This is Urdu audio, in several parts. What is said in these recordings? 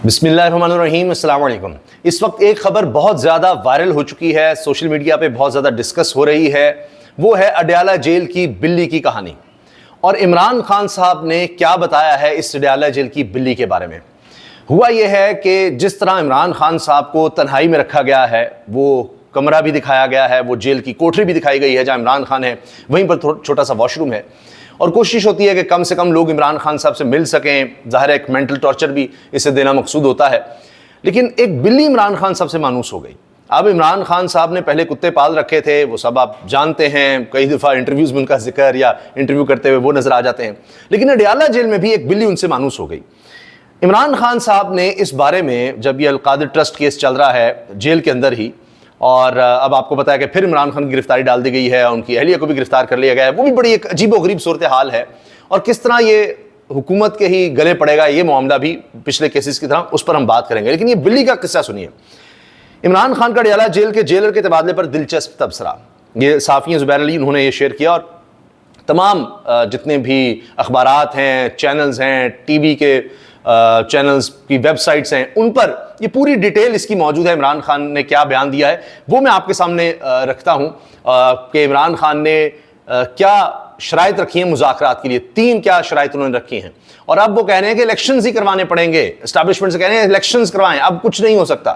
بسم اللہ الرحمن الرحیم، السلام علیکم۔ اس وقت ایک خبر بہت زیادہ وائرل ہو چکی ہے، سوشل میڈیا پہ بہت زیادہ ڈسکس ہو رہی ہے، وہ ہے اڈیالہ جیل کی بلی کی کہانی۔ اور عمران خان صاحب نے کیا بتایا ہے اس اڈیالہ جیل کی بلی کے بارے میں۔ ہوا یہ ہے کہ جس طرح عمران خان صاحب کو تنہائی میں رکھا گیا ہے، وہ کمرہ بھی دکھایا گیا ہے، وہ جیل کی کوٹری بھی دکھائی گئی ہے جہاں عمران خان ہے، وہیں پر چھوٹا سا واش روم ہے، اور کوشش ہوتی ہے کہ کم سے کم لوگ عمران خان صاحب سے مل سکیں۔ ظاہر ہے ایک مینٹل ٹارچر بھی اسے دینا مقصود ہوتا ہے، لیکن ایک بلی عمران خان صاحب سے مانوس ہو گئی۔ اب عمران خان صاحب نے پہلے کتے پال رکھے تھے، وہ سب آپ جانتے ہیں، کئی دفعہ انٹرویوز میں ان کا ذکر یا انٹرویو کرتے ہوئے وہ نظر آ جاتے ہیں، لیکن اڈیالہ جیل میں بھی ایک بلی ان سے مانوس ہو گئی۔ عمران خان صاحب نے اس بارے میں، جب یہ القادر ٹرسٹ کیس چل رہا ہے جیل کے اندر ہی، اور اب آپ کو بتایا کہ پھر عمران خان کی گرفتاری ڈال دی گئی ہے، ان کی اہلیہ کو بھی گرفتار کر لیا گیا ہے، وہ بھی بڑی ایک عجیب و غریب صورتحال ہے، اور کس طرح یہ حکومت کے ہی گلے پڑے گا یہ معاملہ بھی پچھلے کیسز کی طرح، اس پر ہم بات کریں گے۔ لیکن یہ بلی کا قصہ سنیے۔ عمران خان کا اڈیالہ جیل کے جیلر کے تبادلے پر دلچسپ تبصرہ، یہ صحافی زبیر علی انہوں نے یہ شیئر کیا، اور تمام جتنے بھی اخبارات ہیں، چینلز ہیں، ٹی وی کے چینلز کی ویب سائٹس ہیں، ان پر یہ پوری ڈیٹیل اس کی موجود ہے۔ عمران خان نے کیا بیان دیا ہے وہ میں آپ کے سامنے رکھتا ہوں کہ عمران خان نے کیا شرائط رکھی ہیں مذاکرات کے لیے، 3 کیا شرائط انہوں نے رکھی ہیں، اور اب وہ کہہ رہے ہیں کہ الیکشنز ہی کروانے پڑیں گے، اسٹیبلشمنٹ سے کہہ رہے ہیں الیکشنز کروائیں، اب کچھ نہیں ہو سکتا۔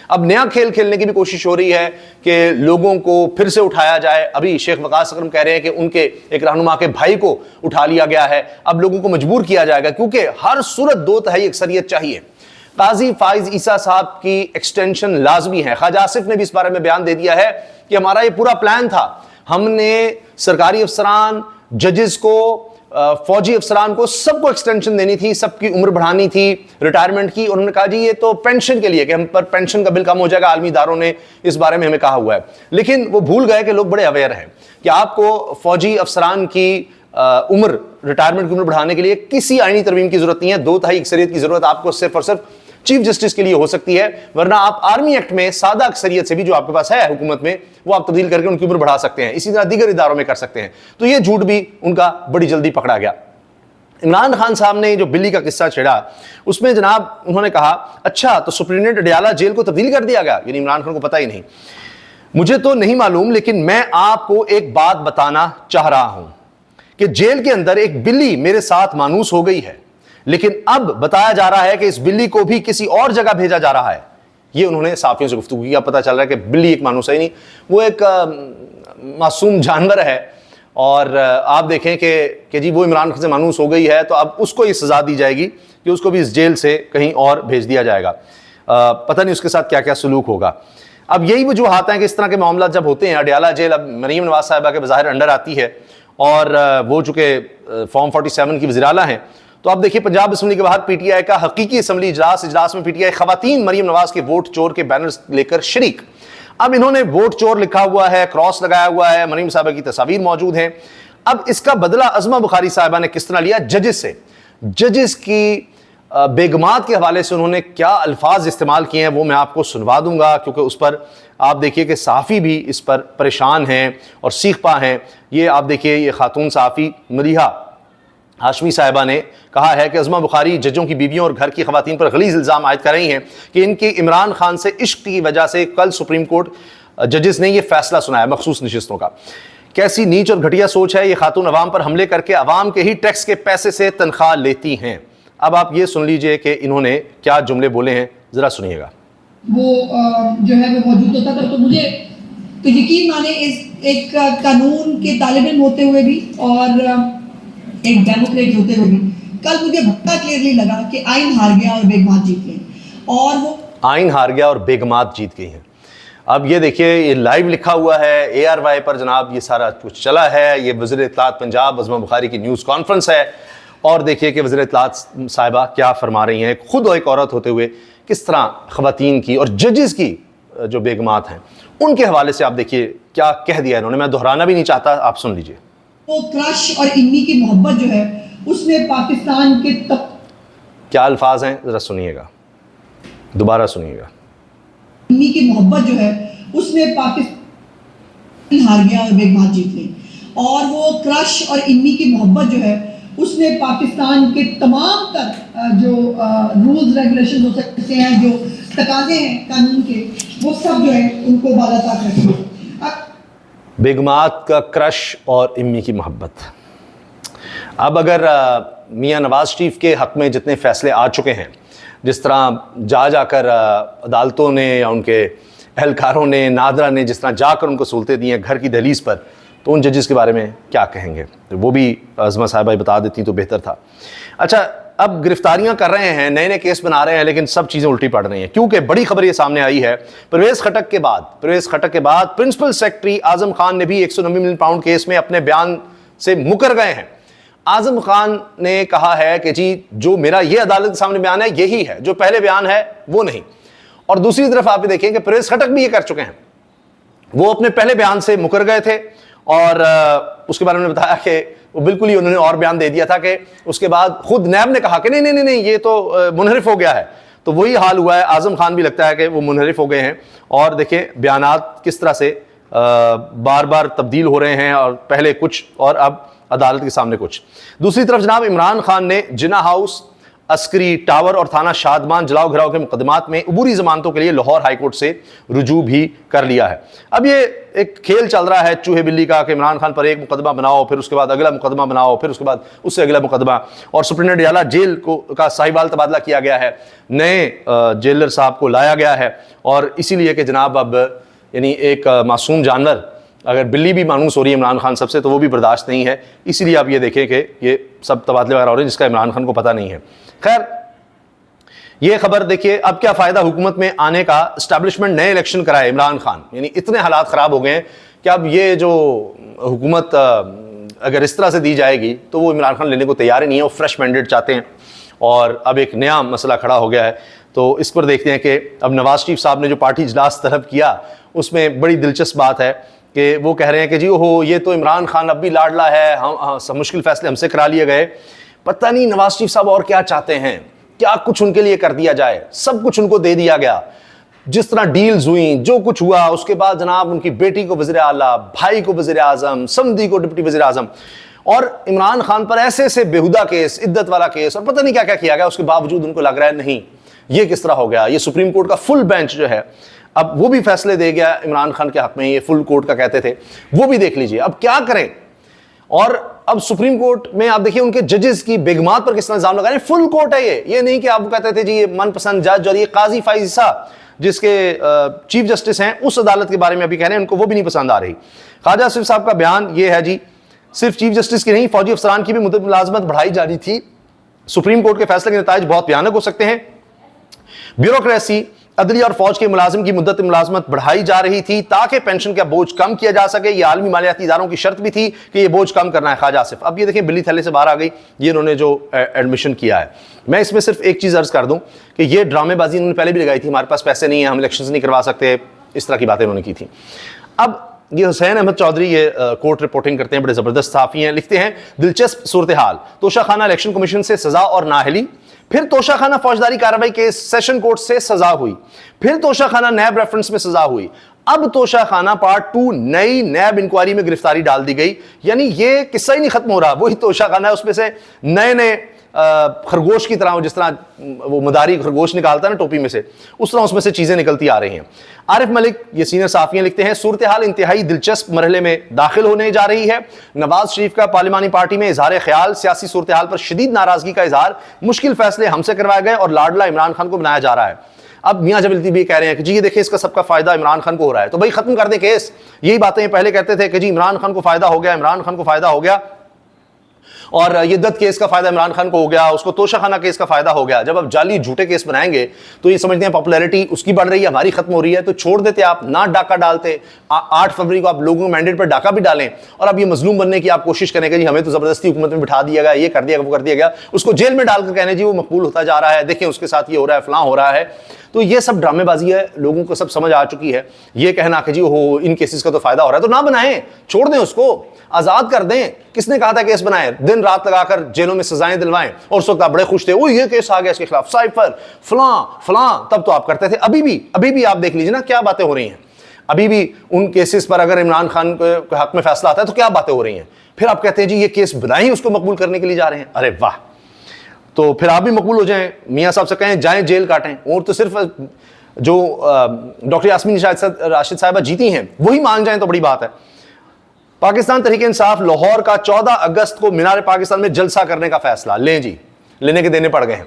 اب نیا کھیل کھیلنے کی بھی کوشش ہو رہی ہے کہ لوگوں کو پھر سے اٹھایا جائے۔ ابھی شیخ وقاص اکرم کہہ رہے ہیں کہ ان کے ایک رہنما کے بھائی کو اٹھا لیا گیا ہے، اب لوگوں کو مجبور کیا جائے گا، کیونکہ ہر صورت 2/3 اکثریت چاہیے۔ قاضی فائز عیسیٰ صاحب کی ایکسٹینشن لازمی ہے۔ خواجہ آصف نے بھی اس بارے میں بیان دے دیا ہے کہ ہمارا یہ پورا پلان تھا، ہم نے سرکاری افسران، ججز کو، فوجی افسران کو، سب کو ایکسٹینشن دینی تھی، سب کی عمر بڑھانی تھی ریٹائرمنٹ کی، اور انہوں نے کہا جی یہ تو پینشن کے لیے کہ ہم پر پینشن کا بل کم ہو جائے گا، عالمی اداروں نے اس بارے میں ہمیں کہا ہوا ہے۔ لیکن وہ بھول گئے کہ لوگ بڑے اویئر ہیں کہ آپ کو فوجی افسران کی عمر، ریٹائرمنٹ کی عمر بڑھانے کے لیے کسی آئینی ترمیم کی ضرورت نہیں ہے، 2/3 اکثریت کی ضرورت آپ کو صرف اور صرف چیف جسٹس کے لیے ہو سکتی ہے، ورنہ آپ آرمی ایکٹ میں سادہ اکثریت سے بھی جو آپ کے پاس ہے حکومت میں، وہ آپ تبدیل کر کے ان کی عمر بڑھا سکتے ہیں، اسی طرح دیگر اداروں میں کر سکتے ہیں۔ تو یہ جھوٹ بھی ان کا بڑی جلدی پکڑا گیا۔ عمران خان صاحب نے جو بلی کا قصہ چھیڑا، اس میں جناب انہوں نے کہا اچھا تو سپرنٹینڈنٹ اڈیالہ جیل کو تبدیل کر دیا گیا، یعنی عمران خان کو پتہ ہی نہیں۔ مجھے تو نہیں معلوم، لیکن میں آپ کو ایک بات بتانا چاہ رہا ہوں کہ جیل کے اندر ایک بلی میرے ساتھ مانوس ہو گئی ہے، لیکن اب بتایا جا رہا ہے کہ اس بلی کو بھی کسی اور جگہ بھیجا جا رہا ہے۔ یہ انہوں نے صحافیوں سے گفتگو کی، اب پتہ چل رہا ہے کہ بلی ایک مانوس ہے ہی نہیں، وہ ایک معصوم جانور ہے، اور آپ دیکھیں کہ جی وہ عمران خان سے مانوس ہو گئی ہے، تو اب اس کو یہ سزا دی جائے گی کہ اس کو بھی اس جیل سے کہیں اور بھیج دیا جائے گا۔ پتہ نہیں اس کے ساتھ کیا کیا سلوک ہوگا۔ اب یہی وجوہات ہیں کہ اس طرح کے معاملات جب ہوتے ہیں، اڈیالہ جیل اب مریم نواز صاحبہ کے بظاہر انڈر آتی ہے، اور وہ چونکہ فارم 47 کی وزیر اعلیٰ ہیں، تو اب دیکھیے پنجاب اسمبلی کے باہر پی ٹی آئی کا حقیقی اسمبلی اجلاس میں پی ٹی آئی خواتین مریم نواز کے ووٹ چور کے بینرز لے کر شریک۔ اب انہوں نے ووٹ چور لکھا ہوا ہے، کراس لگایا ہوا ہے، مریم صاحبہ کی تصاویر موجود ہیں۔ اب اس کا بدلہ عظمہ بخاری صاحبہ نے کس طرح لیا ججز سے، ججز کی بیگمات کے حوالے سے انہوں نے کیا الفاظ استعمال کیے ہیں وہ میں آپ کو سنوا دوں گا، کیونکہ اس پر آپ دیکھیے کہ صحافی بھی اس پر پریشان ہیں اور سیخ پا ہیں۔ یہ آپ دیکھیے، یہ خاتون صحافی ملیحہ ہاشمی صاحبہ نے کہا ہے کہ عظمہ بخاری ججوں کی بیویوں اور گھر کی خواتین پر غلیظ الزام عائد کر رہی ہیں کہ ان کی عمران خان سے عشق کی وجہ سے کل سپریم کورٹ ججز نے یہ فیصلہ سنایا مخصوص نشستوں کا۔ کیسی نیچ اور گھٹیا سوچ ہے، یہ خاتون عوام پر حملے کر کے عوام کے ہی ٹیکس کے پیسے سے تنخواہ لیتی ہیں۔ اب آپ یہ سن لیجئے کہ انہوں نے کیا جملے بولے ہیں، ذرا سنیے گا۔ وہ جو ہے وہ موجود ہوتا تھا، تو مجھے تو یقین مانے ایک قانون کے طالب علم ہوتے ہوئے بھی اور ایک ڈیموکریٹ ہوتے ہوئے بھی کل مجھے بڑا کلیئرلی لگا کہ آئین ہار گیا اور بیگمات جیت گئی، اور وہ آئین ہار گیا اور بیگمات جیت گئی ہیں۔ اب یہ دیکھیے، یہ لائیو لکھا ہوا ہے ARY پر جناب، یہ سارا کچھ چلا ہے، یہ وزیر اطلاعات پنجاب عظمہ بخاری کی نیوز کانفرنس ہے، اور دیکھیے کہ وزیر اطلاعات صاحبہ کیا فرما رہی ہیں، خود ایک عورت ہوتے ہوئے کس طرح خواتین کی اور ججز کی جو بیگمات ہیں ان کے حوالے سے آپ دیکھیے کیا کہہ دیا انہوں نے، میں دہرانا بھی نہیں چاہتا، آپ سن لیجئے۔ وہ کرش اور انوی کی محبت جو ہے اس نے پاکستان کے کیا الفاظ ہیں ذرا سنیے گا، دوبارہ سنیے گا۔ انوی کی محبت جو ہے اس نے پاکستان ہار گیا اور بیگمات جیت گئی، اور وہ کرش اور انوی کی محبت جو ہے اس نے پاکستان کے تمام تر جو رولز ریگولیشن ہو سکتے ہیں, جو تقاضے ہیں قانون کے, وہ سب جو ہے ان کو بالاتر رکھے. بیگمات کا کرش اور امی کی محبت. اب اگر میاں نواز شریف کے حق میں جتنے فیصلے آ چکے ہیں, جس طرح جا کر عدالتوں نے یا ان کے اہلکاروں نے, نادرا نے جس طرح جا کر ان کو سہولتیں دی ہیں گھر کی دہلیز پر, تو ان ججز کے بارے میں کیا کہیں گے؟ وہ بھی عظمہ صاحبہ بتا دیتی تو بہتر تھا. اچھا, اب گرفتاریاں کر رہے ہیں, نئے نئے کیس بنا رہے ہیں, لیکن سب چیزیں الٹی پڑ رہی ہیں, کیونکہ بڑی خبر یہ سامنے آئی ہے. پرویز خٹک کے بعد پرنسپل سیکرٹری اعظم خان نے بھی 190 ملین پاؤنڈ کیس میں اپنے بیان سے مکر گئے ہیں. اعظم خان نے کہا ہے کہ جی جو میرا یہ عدالت کے سامنے بیان ہے یہی ہے, جو پہلے بیان ہے وہ نہیں. اور دوسری طرف آپ دیکھیں کہ پرویز خٹک بھی یہ کر چکے ہیں, وہ اپنے پہلے بیان سے مکر گئے تھے اور اس کے بارے میں بتایا کہ وہ بالکل ہی انہوں نے اور بیان دے دیا تھا کہ اس کے بعد خود نیب نے کہا کہ نہیں یہ تو منحرف ہو گیا ہے. تو وہی حال ہوا ہے. اعظم خان بھی لگتا ہے کہ وہ منحرف ہو گئے ہیں, اور دیکھیں بیانات کس طرح سے بار بار تبدیل ہو رہے ہیں, اور پہلے کچھ اور اب عدالت کے سامنے کچھ. دوسری طرف جناب عمران خان نے جناح ہاؤس, عسکری ٹاور اور تھانہ شادمان جلاؤ گھراؤ کے مقدمات میں عبوری ضمانتوں کے لیے لاہور ہائی کورٹ سے رجوع بھی کر لیا ہے. اب یہ ایک کھیل چل رہا ہے چوہے بلی کا کہ عمران خان پر ایک مقدمہ بناؤ, پھر اس کے بعد اگلا مقدمہ بناؤ, پھر اس کے بعد اس سے اگلا مقدمہ, اور سپرنٹینڈنٹ اڈیالہ جیل کا صاحبال تبادلہ کیا گیا ہے, نئے جیلر صاحب کو لایا گیا ہے, اور اسی لیے کہ جناب اب یعنی ایک معصوم جانور اگر بلی بھی مانوس ہو رہی ہے عمران خان سب سے, تو وہ بھی برداشت نہیں ہے. اسی لیے آپ یہ دیکھیں کہ یہ سب تبادلے وغیرہ ہو رہے ہیں جس کا عمران خان کو پتہ نہیں ہے. خیر, یہ خبر دیکھیے اب کیا فائدہ حکومت میں آنے کا, اسٹیبلشمنٹ نئے الیکشن کرائے عمران خان, یعنی اتنے حالات خراب ہو گئے ہیں کہ اب یہ جو حکومت اگر اس طرح سے دی جائے گی تو وہ عمران خان لینے کو تیار ہی نہیں ہے, وہ فریش مینڈیٹ چاہتے ہیں. اور اب ایک نیا مسئلہ کھڑا ہو گیا ہے, تو اس پر دیکھتے ہیں کہ اب نواز شریف صاحب نے جو پارٹی اجلاس طلب کیا, اس میں بڑی دلچسپ بات ہے کہ وہ کہہ رہے ہیں کہ جی یہ تو عمران خان اب بھی لاڈلا ہے, ہم مشکل فیصلے ہم سے کرا لیے گئے. پتہ نہیں نواز شریف صاحب اور کیا چاہتے ہیں, کیا کچھ ان کے لیے کر دیا جائے, سب کچھ ان کو دے دیا گیا. جس طرح ڈیلز ہوئیں, جو کچھ ہوا, اس کے بعد جناب ان کی بیٹی کو وزیر اعلیٰ, بھائی کو وزیر اعظم, سمدھی کو ڈپٹی وزیر اعظم, اور عمران خان پر ایسے بےہودہ کیس, عدت والا کیس, اور پتہ نہیں کیا کیا کیا گیا. اس کے باوجود ان کو لگ رہا ہے نہیں یہ کس طرح ہو گیا. یہ سپریم کورٹ کا فل بینچ جو ہے اب وہ بھی فیصلے دے گیا عمران خان کے حق میں, یہ فل کورٹ کا کہتے تھے, وہ بھی دیکھ لیجئے اب کیا کریں. اور اب سپریم کورٹ میں آپ دیکھیں ان کے ججز کی بیگمات پر کس طرح الزام لگا رہے ہیں. فل کورٹ ہے یہ نہیں کہ آپ کو کہتے تھے جی یہ من پسند جج, اور یہ قاضی فائز عیسیٰ جس کے چیف جسٹس ہیں اس عدالت کے بارے میں ابھی کہہ رہے ہیں ان کو وہ بھی نہیں پسند آ رہی. خواجہ آصف صاحب کا بیان یہ ہے جی, صرف چیف جسٹس کی نہیں فوجی افسران کی بھی مدت ملازمت بڑھائی جا رہی تھی. سپریم کورٹ کے فیصلے کے نتائج بہت بھیانک ہو سکتے ہیں. بیوروکریسی, عدلیہ اور فوج کے ملازم کی مدت ملازمت بڑھائی جا رہی تھی تاکہ پینشن کا بوجھ کم کیا جا سکے. یہ عالمی مالیاتی اداروں کی شرط بھی تھی کہ یہ بوجھ کم کرنا ہے. خواجہ آصف, اب یہ دیکھیں بلی تھلے سے باہر آ گئی, یہ انہوں نے جو ایڈمیشن کیا ہے. میں اس میں صرف ایک چیز عرض کر دوں کہ یہ ڈرامے بازی انہوں نے پہلے بھی لگائی تھی, ہمارے پاس پیسے نہیں ہیں, ہم الیکشنز نہیں کروا سکتے, اس طرح کی باتیں انہوں نے کی تھی. اب یہ حسین احمد چودھری یہ کورٹ رپورٹنگ کرتے ہیں, بڑے زبردست صحافی ہیں, لکھتے ہیں دلچسپ صورتحال, توشہ خانہ الیکشن کمیشن سے سزا اور نااہلی, پھر توشہ خانہ فوجداری کارروائی کے سیشن کورٹ سے سزا ہوئی, پھر توشہ خانہ نیب ریفرنس میں سزا ہوئی, اب توشہ خانہ پارٹ 2 نئی نیب انکوائری میں گرفتاری ڈال دی گئی. یعنی یہ قصہ ہی نہیں ختم ہو رہا, وہی توشہ خانہ ہے, اس میں سے نئے خرگوش کی طرح, جس طرح وہ مداری خرگوش نکالتا ہے نا ٹوپی میں سے, اس طرح اس میں سے چیزیں نکلتی آ رہی ہیں. عارف ملک یہ سینئر صحافیاں لکھتے ہیں صورتحال انتہائی دلچسپ مرحلے میں داخل ہونے جا رہی ہے. نواز شریف کا پارلیمانی پارٹی میں اظہار خیال, سیاسی صورتحال پر شدید ناراضگی کا اظہار, مشکل فیصلے ہم سے کروائے گئے اور لاڈلا عمران خان کو بنایا جا رہا ہے. اب میاں جبلتی بھی کہہ رہے ہیں کہ جی یہ دیکھیں اس کا سب کا فائدہ عمران خان کو ہو رہا ہے, تو بھائی ختم کر دیں کیس. یہی باتیں پہلے کہتے تھے کہ جی عمران خان کو فائدہ ہو گیا, عمران خان کو فائدہ ہو گیا, اور یہ دت کیس کا فائدہ عمران خان کو ہو گیا, اس کو توشہ خانہ کیس کا فائدہ ہو گیا. جب اب جعلی جھوٹے کیس بنائیں گے تو یہ سمجھتے ہیں پاپولیرٹی اس کی بڑھ رہی ہے, ہماری ختم ہو رہی ہے, تو چھوڑ دیتے آپ, نہ ڈاکہ ڈالتے. 8 فروری کو آپ لوگوں کو مینڈیٹ پر ڈاکہ بھی ڈالیں, اور اب یہ مظلوم بننے کی آپ کوشش کریں کہ جی ہمیں تو زبردستی حکومت میں بٹھا دیا گیا, یہ کر دیا گیا, وہ کر دیا گیا, اس کو جیل میں ڈال کر کہنے جی وہ مقبول ہوتا جا رہا ہے, دیکھیں اس کے ساتھ یہ ہو رہا ہے, فلاں ہو رہا ہے. تو یہ سب ڈرامے بازی ہے, لوگوں کو سب سمجھ آ چکی ہے. یہ کہنا کہ جی ان کیسز کا تو فائدہ ہو رہا ہے, تو نہ بنائیں, چھوڑ دیں, اس کو آزاد کر دیں. کس نے کہا تھا کیس بنائیں, دن رات لگا کر جیلوں میں سزائیں دلوائیں, اور اس وقت آپ بڑے خوش تھے, یہ کیس آ گیا اس کے خلاف, سائفر فلاں, تب تو آپ کرتے تھے. ابھی بھی آپ دیکھ لیجیے نا کیا باتیں ہو رہی ہیں. ابھی بھی ان کیسز پر اگر عمران خان کے حق میں فیصلہ آتا ہے تو کیا باتیں ہو رہی ہیں. پھر آپ کہتے ہیں جی یہ کیس بنا ہی اس کو مقبول کرنے کے لیے جا رہے ہیں. ارے واہ, تو پھر آپ بھی مقبول ہو جائیں, میاں صاحب سے کہیں جائیں جیل کاٹیں. اور تو صرف جو ڈاکٹر یاسمین راشد صاحبہ جیتی ہیں وہی مان جائیں تو بڑی بات ہے. پاکستان تحریک انصاف لاہور کا 14 اگست کو مینار پاکستان میں جلسہ کرنے کا فیصلہ. لیں جی, لینے کے دینے پڑ گئے ہیں.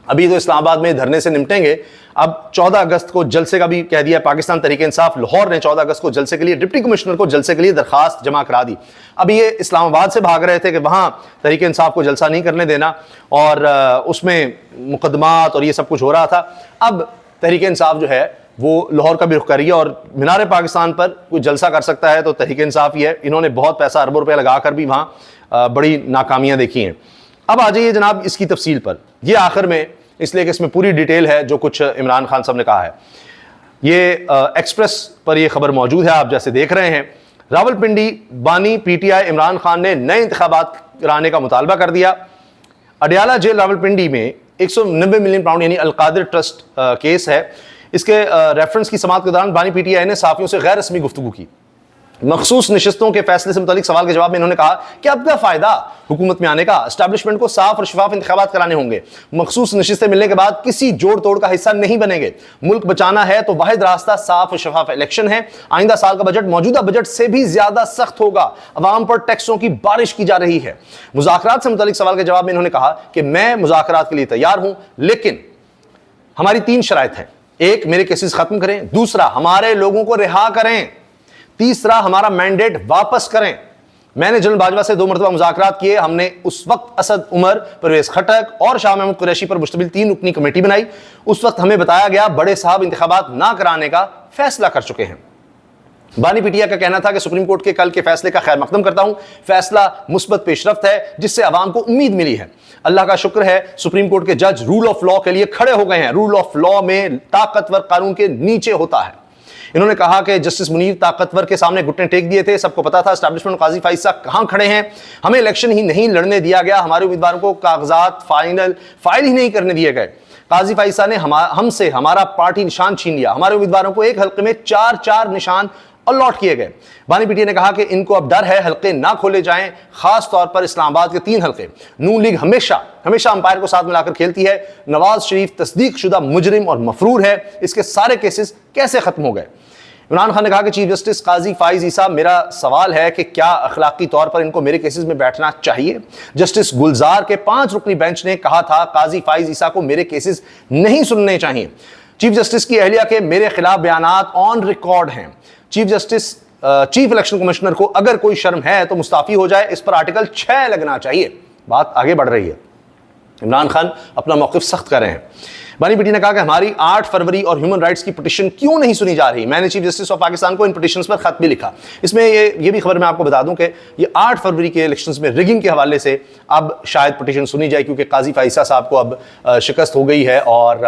ابھی تو اسلام آباد میں دھرنے سے نمٹیں گے, اب 14 اگست کو جلسے کا بھی کہہ دیا پاکستان تحریک انصاف لاہور نے. 14 اگست کو جلسے کے لیے ڈپٹی کمشنر کو جلسے کے لیے درخواست جمع کرا دی. اب یہ اسلام آباد سے بھاگ رہے تھے کہ وہاں تحریک انصاف کو جلسہ نہیں کرنے دینا, اور اس میں مقدمات اور یہ سب کچھ ہو رہا تھا. اب تحریک انصاف جو ہے وہ لاہور کا بھی رخ کر رہی ہے, اور مینار پاکستان پر کوئی جلسہ کر سکتا ہے تو تحریک انصاف ہی ہے. انہوں نے بہت پیسہ اربوں روپے لگا کر بھی وہاں بڑی ناکامیاں دیکھی ہیں. اب آ جائیے جناب اس کی تفصیل پر. یہ آخر میں اس لیے کہ اس میں پوری ڈیٹیل ہے جو کچھ عمران خان صاحب نے کہا ہے. یہ ایکسپریس پر یہ خبر موجود ہے, آپ جیسے دیکھ رہے ہیں. راولپنڈی بانی P T I Imran Khan نے نئے انتخابات کرانے کا مطالبہ کر دیا. اڈیالہ جیل راولپنڈی میں 190 ملین پاؤنڈ یعنی القادر ٹرسٹ کیس ہے. اس کے ریفرنس کی سماعت کے دوران بانی پی ٹی آئی نے صحافیوں سے غیر رسمی گفتگو کی. مخصوص نشستوں کے فیصلے سے متعلق سوال کے جواب میں انہوں نے کہا کہ اب کیا فائدہ حکومت میں آنے کا, اسٹیبلشمنٹ کو صاف اور شفاف انتخابات کرانے ہوں گے. مخصوص نشستیں ملنے کے بعد کسی جوڑ توڑ کا حصہ نہیں بنیں گے. ملک بچانا ہے تو واحد راستہ صاف اور شفاف الیکشن ہے. آئندہ سال کا بجٹ موجودہ بجٹ سے بھی زیادہ سخت ہوگا. عوام پر ٹیکسوں کی بارش کی جا رہی ہے. مذاکرات سے متعلق سوال کے جواب میں انہوں نے کہا کہ میں مذاکرات کے لیے تیار ہوں, لیکن ہماری 3 شرائط ہیں. 1, میرے کیسز ختم کریں. 2, ہمارے لوگوں کو رہا کریں. 3, ہمارا مینڈیٹ واپس کریں. میں نے جنرل باجوہ سے 2 مرتبہ مذاکرات کیے. ہم نے اس وقت اسد عمر, پرویز خٹک اور شاہ محمود قریشی پر مشتمل 3 رکنی کمیٹی بنائی. اس وقت ہمیں بتایا گیا بڑے صاحب انتخابات نہ کرانے کا فیصلہ کر چکے ہیں. بانی پی ٹی آئی کا کہنا تھا کہ سپریم کورٹ کے کل کے فیصلے کا خیر مقدم کرتا ہوں. فیصلہ مثبت پیش رفت ہے جس سے عوام کو امید ملی ہے. اللہ کا شکر ہے سپریم کورٹ کے جج رول آف لا کے لیے کھڑے ہو گئے ہیں. رول آف لا میں طاقتور قانون کے نیچے ہوتا ہے. انہوں نے کہا کہ جسٹس منیر طاقتور کے سامنے گھٹنے ٹیک دیے تھے. سب کو پتا تھا اسٹیبلشمنٹ قاضی فائز صاحب کہاں کھڑے ہیں. ہمیں الیکشن ہی نہیں لڑنے دیا گیا. ہمارے امیدواروں کو کاغذات فائل ہی نہیں کرنے دیے گئے. قاضی فائز صاحب نے ہم سے ہمارا پارٹی نشان چھین لیا. ہمارے امیدواروں کو ایک حلقے میں 4 نشان الاٹ کیے گئے. بانی پی ٹی نے کہا کہ ان کو اب ڈر ہے حلقے نہ کھولے جائیں, خاص طور پر اسلام آباد کے 3 حلقے. نون لیگ ہمیشہ امپائر کو ساتھ ملا کر کھیلتی ہے. نواز شریف تصدیق شدہ مجرم اور مفرور ہے. اس کے سارے کیسز کیسے ختم ہو گئے؟ عمران خان نے کہا کہ چیف جسٹس قاضی فائز عیسیٰ, میرا سوال ہے کہ کیا اخلاقی طور پر ان کو میرے کیسز میں بیٹھنا چاہیے؟ جسٹس گلزار کے 5 رکنی بینچ نے کہا تھا قاضی فائز عیسیٰ کو میرے کیسز نہیں سننے چاہیے. چیف جسٹس کی اہلیہ کے میرے خلاف بیانات آن ریکارڈ ہیں. چیف الیکشن کمشنر کو اگر کوئی شرم ہے تو مستعفی ہو جائے. اس پر آرٹیکل 6 لگنا چاہیے. بات آگے بڑھ رہی ہے. عمران خان اپنا موقف سخت کر رہے ہیں. بانی پی ٹی نے کہا کہ ہماری 8 فروری اور ہیومن رائٹس کی پٹیشن کیوں نہیں سنی جا رہی. میں نے چیف جسٹس آف پاکستان کو ان پٹیشنز پر خط بھی لکھا. اس میں یہ بھی خبر میں آپ کو بتا دوں کہ یہ 8 فروری کے الیکشنز میں ریگنگ کے حوالے سے اب شاید پٹیشن سنی جائے, کیونکہ قاضی فائز صاحب کو اب شکست ہو گئی ہے. اور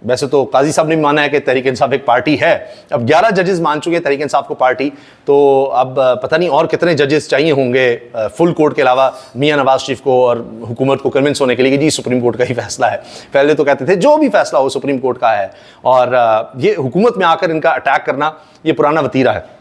ویسے تو قاضی صاحب نے بھی مانا ہے کہ تحریک انصاف ایک پارٹی ہے. اب 11 ججز مان چکے ہیں تحریک انصاف کو پارٹی, تو اب پتہ نہیں اور کتنے ججز چاہیے ہوں گے فل کورٹ کے علاوہ میاں نواز شریف کو اور حکومت کو کنونس ہونے کے لیے کہ جی سپریم کورٹ کا ہی فیصلہ ہے. پہلے تو کہتے تھے جو بھی فیصلہ ہو سپریم کورٹ کا ہے, اور یہ حکومت میں آ کر ان کا اٹیک کرنا یہ پرانا وتیرہ ہے.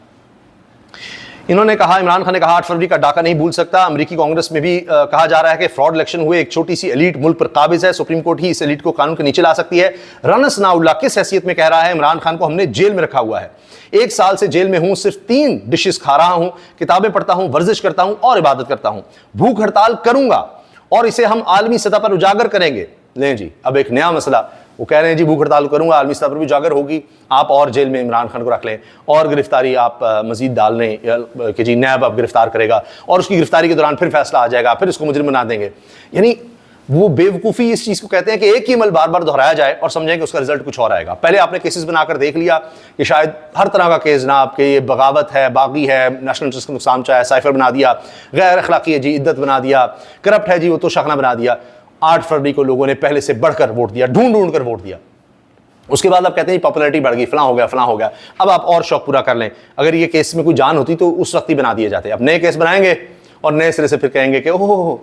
انہوں نے کہا, عمران خان نے کہا 8 فروری کا ڈاکہ نہیں بھول سکتا. امریکی کانگریس میں بھی کہا جا رہا ہے کہ فراڈ الیکشن ہوئے ایک چھوٹی سی ایلیٹ ملک پر قابض ہے. سپریم کورٹ ہی اس ایلیٹ کو قانون کے نیچے لا سکتی ہے. رانا ثناء اللہ کس حیثیت میں کہہ رہا ہے عمران خان کو ہم نے جیل میں رکھا ہوا ہے. 1 سال سے جیل میں ہوں, صرف 3 ڈشز کھا رہا ہوں, کتابیں پڑھتا ہوں, ورزش کرتا ہوں اور عبادت کرتا ہوں. بھوک ہڑتال کروں گا اور اسے ہم عالمی سطح پر اجاگر کریں گے. لیں جی, اب ایک نیا مسئلہ. وہ کہہ رہے ہیں جی بھوک ہڑتال کروں گا, عالمی سطح پر بھی اجاگر ہوگی. آپ اور جیل میں عمران خان کو رکھ لیں اور گرفتاری آپ مزید ڈال لیں کہ جی نیب اب گرفتار کرے گا, اور اس کی گرفتاری کے دوران پھر فیصلہ آ جائے گا, پھر اس کو مجرم بنا دیں گے. یعنی وہ بے وقوفی اس چیز کو کہتے ہیں کہ ایک ہی عمل بار بار دہرایا جائے اور سمجھیں کہ اس کا رزلٹ کچھ اور آئے گا. پہلے آپ نے کیسز بنا کر دیکھ لیا کہ شاید ہر طرح کا کیس جناب کہ یہ بغاوت ہے, باغی ہے, نیشنل انٹرسٹ کو نقصان چاہے, سائفر بنا دیا, غیر اخلاقی ہے جی عدت بنا دیا, کرپٹ ہے جی وہ تو شخنا بنا دیا. 8 فروری کو لوگوں نے پہلے سے بڑھ کر ووٹ دیا, ڈھونڈ کر ووٹ دیا. اس کے بعد آپ کہتے ہیں پاپولرٹی بڑھ گئی, فلاں ہو گیا. اب آپ اور شوق پورا کر لیں. اگر یہ کیس میں کوئی جان ہوتی تو اس وقت ہی بنا دیے جاتے. اب نئے کیس بنائیں گے اور نئے سرے سے پھر کہیں گے کہ اوہ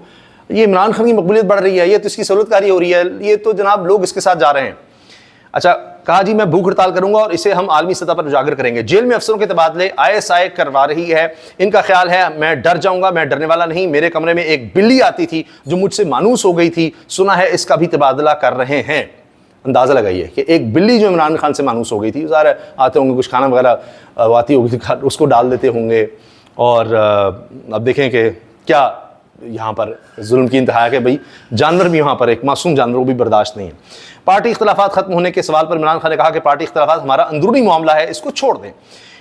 یہ عمران خان کی مقبولیت بڑھ رہی ہے, یہ تو اس کی سہولت کاری ہو رہی ہے, یہ تو جناب لوگ اس کے ساتھ جا رہے ہیں. اچھا کہا جی میں بھوک ہڑتال کروں گا اور اسے ہم عالمی سطح پر اجاگر کریں گے. جیل میں افسروں کے تبادلے ISI کروا رہی ہے. ان کا خیال ہے میں ڈر جاؤں گا, میں ڈرنے والا نہیں. میرے کمرے میں ایک بلی آتی تھی جو مجھ سے مانوس ہو گئی تھی, سنا ہے اس کا بھی تبادلہ کر رہے ہیں. اندازہ لگائیے کہ ایک بلی جو عمران خان سے مانوس ہو گئی تھی, ظاہر آتے ہوں گے کچھ کھانا وغیرہ آتی ہوگی, اس کو ڈال دیتے ہوں گے. اور اب دیکھیں کہ کیا یہاں پر ظلم کی انتہا ہے کہ بھئی جانور بھی وہاں پر, ایک معصوم جانور بھی برداشت نہیں ہے. پارٹی اختلافات ختم ہونے کے سوال پر عمران خان نے کہا کہ پارٹی اختلافات ہمارا اندرونی معاملہ ہے, اس کو چھوڑ دیں.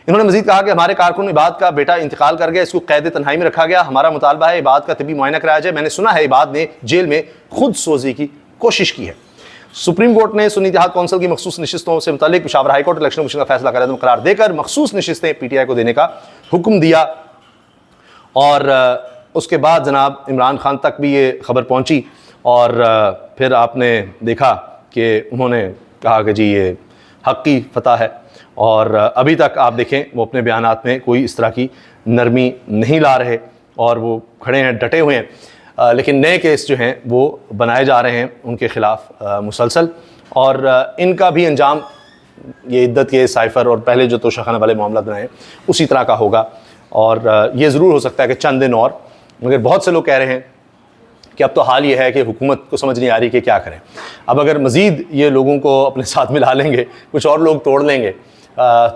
انہوں نے مزید کہا کہ ہمارے کارکن عباد کا بیٹا انتقال کر گیا, اس کو قید تنہائی میں رکھا گیا. ہمارا مطالبہ ہے عباد کا طبی معائنہ کرایا جائے. میں نے سنا ہے عباد نے جیل میں خود سوزی کی کوشش کی ہے. سپریم کورٹ نے سنی اتحاد کونسل کی مخصوص نشستوں سے متعلق Peshawar high court election commission کا فیصلہ قرارداد قرار دے کر مخصوص نشستیں PTI کو دینے کا حکم دیا. اور اس کے بعد جناب عمران خان تک بھی یہ خبر پہنچی, اور پھر آپ نے دیکھا کہ انہوں نے کہا کہ جی یہ حق کی فتح ہے. اور ابھی تک آپ دیکھیں وہ اپنے بیانات میں کوئی اس طرح کی نرمی نہیں لا رہے, اور وہ کھڑے ہیں, ڈٹے ہوئے ہیں. لیکن نئے کیس جو ہیں وہ بنائے جا رہے ہیں ان کے خلاف مسلسل, اور ان کا بھی انجام یہ عدت کے سائفر اور پہلے جو توشہ والے معاملات بنائے اسی طرح کا ہوگا. اور یہ ضرور ہو سکتا ہے کہ چند دن اور, مگر بہت سے لوگ کہہ رہے ہیں کہ اب تو حال یہ ہے کہ حکومت کو سمجھ نہیں آ رہی کہ کیا کریں. اب اگر مزید یہ لوگوں کو اپنے ساتھ ملا لیں گے, کچھ اور لوگ توڑ لیں گے,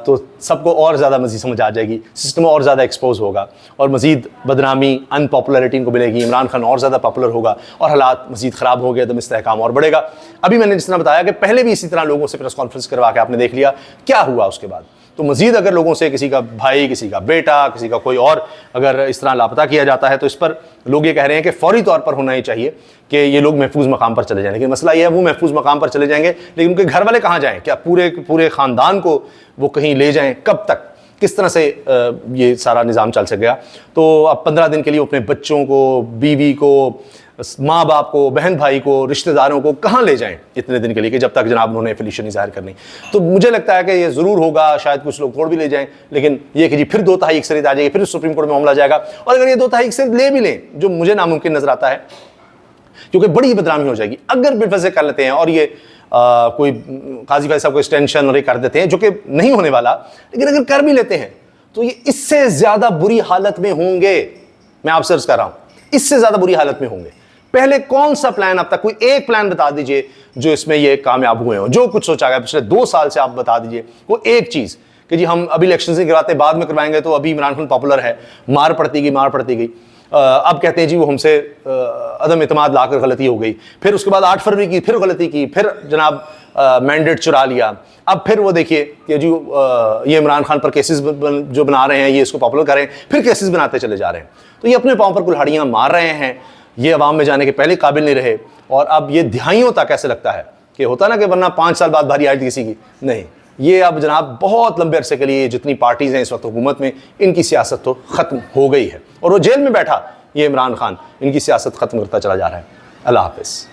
تو سب کو اور زیادہ مزید سمجھ آ جائے گی, سسٹم اور زیادہ ایکسپوز ہوگا, اور مزید بدنامی ان پاپولرٹی ان کو ملے گی. عمران خان اور زیادہ پاپولر ہوگا, اور حالات مزید خراب ہو گئے, عدم استحکام اور بڑھے گا. ابھی میں نے جس طرح بتایا کہ پہلے بھی اسی طرح لوگوں سے پریس کانفرنس کروا کے آپ نے دیکھ لیا کیا ہوا اس کے بعد. تو مزید اگر لوگوں سے کسی کا بھائی, کسی کا بیٹا, کسی کا کوئی اور اگر اس طرح لاپتہ کیا جاتا ہے, تو اس پر لوگ یہ کہہ رہے ہیں کہ فوری طور پر ہونا ہی چاہیے کہ یہ لوگ محفوظ مقام پر چلے جائیں. لیکن مسئلہ یہ ہے وہ محفوظ مقام پر چلے جائیں گے, لیکن ان کے گھر والے کہاں جائیں؟ کیا پورے خاندان کو وہ کہیں لے جائیں؟ کب تک, کس طرح سے یہ سارا نظام چل سکے گا؟ تو اب 15 دن کے لیے اپنے بچوں کو, بیوی کو, ماں باپ کو, بہن بھائی کو, رشتہ داروں کو کہاں لے جائیں اتنے دن کے لیے کہ جب تک جناب انہوں نے افیلیشن نہیں ظاہر کرنی؟ تو مجھے لگتا ہے کہ یہ ضرور ہوگا, شاید کچھ لوگ توڑ بھی لے جائیں, لیکن یہ کہ جی پھر 2/3 اکثریت آ جائے گی, پھر سپریم کورٹ میں معاملہ جائے گا. اور اگر یہ 2/3 اکثریت لے بھی لیں, جو مجھے ناممکن نظر آتا ہے, کیونکہ بڑی بدنامی ہو جائے گی اگر بالفرض کر لیتے ہیں, اور یہ کوئی قاضی بھائی صاحب کو ایکسٹینشن اور یہ کر دیتے ہیں, جو کہ نہیں ہونے والا, لیکن اگر کر بھی لیتے ہیں تو یہ اس سے زیادہ بری حالت میں ہوں گے. میں آپ سے عرض کر رہا ہوں, اس سے زیادہ بری حالت میں ہوں گے. پہلے کون سا پلان اب تک, کوئی ایک پلان بتا دیجئے جو اس میں یہ کامیاب ہوئے ہوں, جو کچھ سوچا گیا پچھلے 2 سال سے, آپ بتا دیجئے کوئی ایک چیز کہ جی ہم ابھی الیکشنز نہیں کرواتے, بعد میں کروائیں گے, تو ابھی عمران خان پاپولر ہے, مار پڑتی گئی. اب کہتے ہیں جی وہ ہم سے عدم اعتماد لا کر غلطی ہو گئی, پھر اس کے بعد 8 فروری کی پھر غلطی کی, پھر جناب مینڈیٹ چرا لیا. اب پھر وہ دیکھیے کہ جو یہ عمران خان پر کیسز جو بنا رہے ہیں, یہ اس کو پاپولر کر رہے ہیں, پھر کیسز بناتے چلے جا رہے ہیں. تو یہ اپنے پاؤں پر کلہاڑیاں مار رہے ہیں. یہ عوام میں جانے کے پہلے قابل نہیں رہے, اور اب یہ دہائیوں تک ایسے لگتا ہے کہ ہوتا نا کہ ورنہ 5 سال بعد بھاری آئی تھی کسی کی, نہیں, یہ اب جناب بہت لمبے عرصے کے لیے جتنی پارٹیز ہیں اس وقت حکومت میں, ان کی سیاست تو ختم ہو گئی ہے, اور وہ جیل میں بیٹھا یہ عمران خان ان کی سیاست ختم کرتا چلا جا رہا ہے. اللہ حافظ.